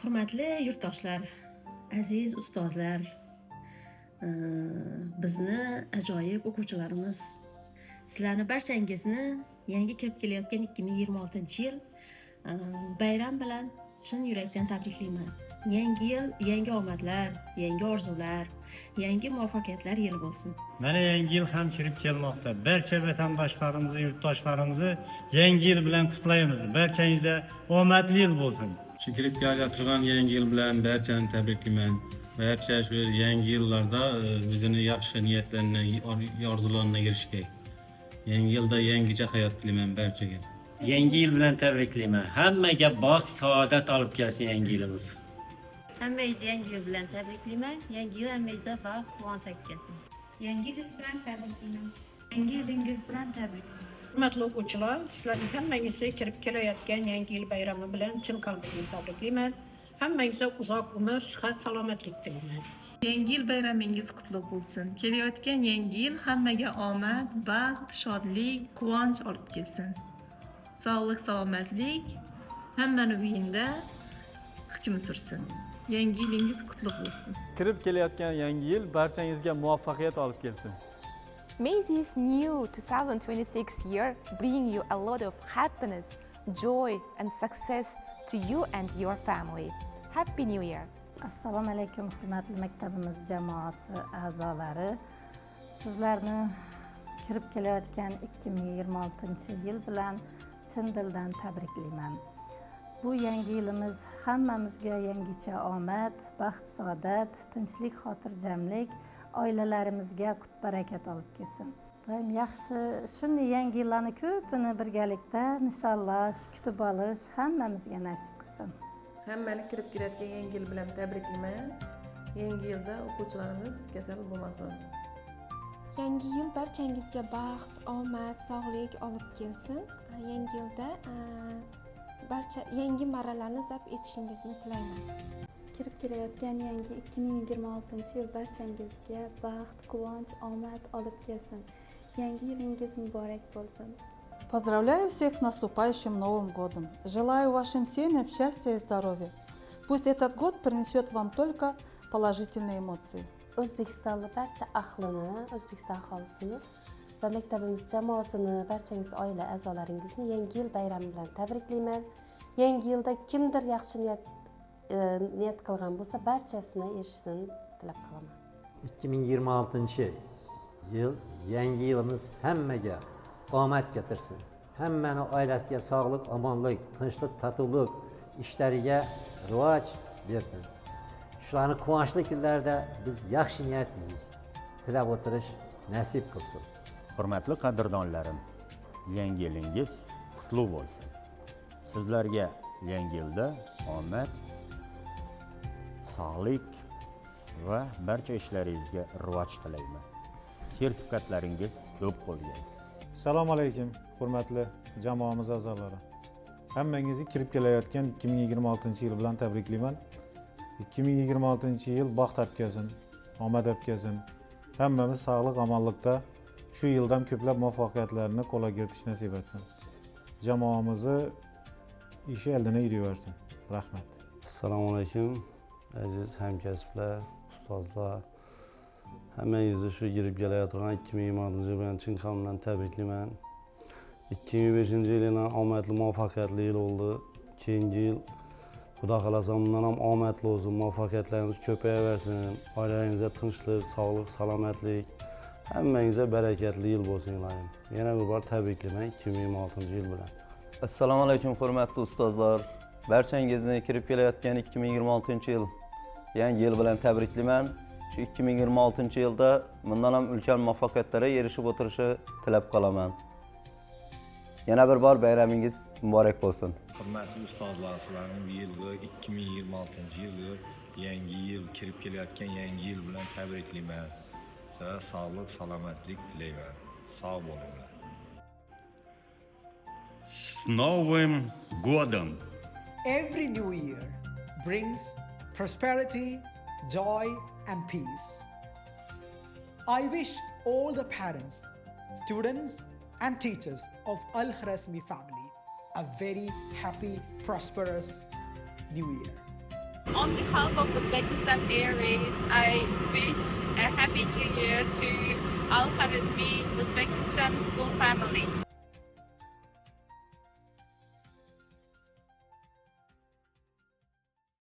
Hurmatli yurtdoshlar, aziz ustozlar, bizni ajoyib o'quvchilarimiz, sizlarni barchangizni yangi kirib kelayotgan 2026-yil bayram bilan chin yurakdan tabriklayman. Yangi yil yangi omadlar, yangi orzular, yangi muvaffaqiyatlar yili bo'lsin. Mana yangi yil ham kirib kelmoqda. Barcha vatandoshlarimizni, yurtdoshlarimizni yangi yil bilan qutlaymiz. Barchangizga omadli yil bo'lsin. Shu kirib kelayotgan yangi yil bilan barchani tabriklayman. Barcha shu yangi yillarda o'zini yaxshi niyatlarni, orzularni erishgay. Yangi yilda yangicha hayot tilayman barchaga. Yangi yil bilan tabriklayman. Hammaga baxt, saodat olib kelsin yangi yilimiz. Hammangizni yangi yil bilan tabriklayman. Yangi yil hammangizga baxt, quvonch olib kelsin. Yangi yil bilan tabriklayman. Yangi yilingiz bilan tabriklayman. Hurmatli o'quvchilar, sizlarning hammangizga kirib kelayotgan yangi yil bayrami bilan chin qalbimdan tabriklayman. Hammangizga uzoq umr, sihat, salomatlik tilayman. Yangi yil bayramingiz qutlug' bo'lsin. Kelayotgan yangi yil hammaga omad, baxt, shodlik, quvonch olib kelsin. Sog'lik, salomatlik hammaning uyinda hukm sursin. Yangi yilingiz qutlug' bo'lsin. Kirib kelayotgan yangi yil barchangizga muvaffaqiyat olib kelsin. May this new 2026 year bring you a lot of happiness, joy and success to you and your family. Happy New Year! Assalomu alaykum hurmatli maktabimiz jamoasi a'zolari. Sizlarni kirib kelayotgan 2026-yil bilan chin dildan tabriklayman. Bu yangi yilimiz hammamizga yangicha omad, baxt, saodat, tinchlik, xotirjamlik, oilalarimizga qut-barakat olib kelsin. Doim yaxshi shunday yangi yillarni ko'pini birgalikda nishonlash, kutib olish hammamizga nasib qilsin. Hammani kirib kelayotgan yangi yil bilan tabriklayman. Yangi yilda o'quvchilarimiz kasal bo'lmasin. Yangi yil barchangizga baxt, omad, sog'lik olib kelsin. Yangi yilda barcha yangi marralarni zabt etishingizni tilayman. Kirib kelayotgan yangi 2026-yil barchangizga baxt, quvonch, omad olib kelsin. Yangi yilingiz muborak bo'lsin. Поздравляю всех с наступающим Новым годом. Желаю вашим семьям счастья и здоровья. Пусть этот год принесет вам только положительные эмоции. O'zbekistonning barcha ahlini, O'zbekiston aholisini va maktabimiz jamoasini, barchangiz oila a'zolaringizni yangi yil bayrami bilan tabriklayman. Yangi yilda kimdir yaxshi niyat qilgan bo'lsa, barchasini erishsin tilab qolaman. 2026-yil yangi yilimiz hammaga omad keltirsin. Hammani oilasiga sog'lik, omonlik, tinchlik, totuvlik, ishlariga rivoj bersin. Shularni quvonchli kunlarda biz yaxshi niyat tilab o'tirish nasib qilsin. Hurmatli qadrdonlarim, yangi yilingiz qutlug' bo'lsin. Sizlarga yangi yilda omad, sog'lik va barcha ishlaringizga rivoj tilayman. Sertifikatlaringiz ko'p bo'lgan. Assalomu alaykum hurmatli jamoamiz a'zolari. Hammangizni kirib kelayotgan 2026-yil bilan tabriklayman. 2026-yil baxt olib kelsin, omad olib kelsin. Hammamiz sog'lik, omonlikda shu yildan ko'plab muvaffaqiyatlarni qo'lga kiritish nasib etsin. Jamoamizni ishi eldan yuraversin. Rahmat. Assalomu alaykum aziz hamkasblar, ustozlar. Hammangizni shu kirib kelayotgan 2026-yil bilan chin qalbimdan tabriklayman. 2025-yil ham omadli, muvaffaqiyatli yil bo'ldi. Keyingi yil Xudo xolasa bundan ham omadli bo'lsin, muvaffaqiyatlarimiz ko'payaversin. Oilalaringizga tinchlik, sog'lik, salomatlik, hammangizga barakatli yil bo'lsin ilohim. Yana bir bor tabriklayman 2026-yil bilan. Assalomu alaykum hurmatli ustozlar. Barchangizni kirib kelayotgan 2026-yil yangi yil bilan tabriklayman. Shu 2026-yilda bundan ham ulkan muvaffaqiyatlarga erishib o'tirishi tilab qolaman. Yana bir bor bayramingiz muborak bo'lsin. Hurmatli ustozlar, sizlarning bu yilgi 2026-yilgi yangi yil kirib kelayotgan yangi yil bilan tabriklayman. Sizlarga sog'lik, salomatlik tilayman. Sog' bo'linglar. С Новым годом! Every new year brings prosperity, joy and peace. I wish all the parents, students and teachers of Al Khrasmi family a very happy, prosperous New Year. On behalf of Uzbekistan Airways, I wish a happy New Year to Al Khrasmi Uzbekistan school family.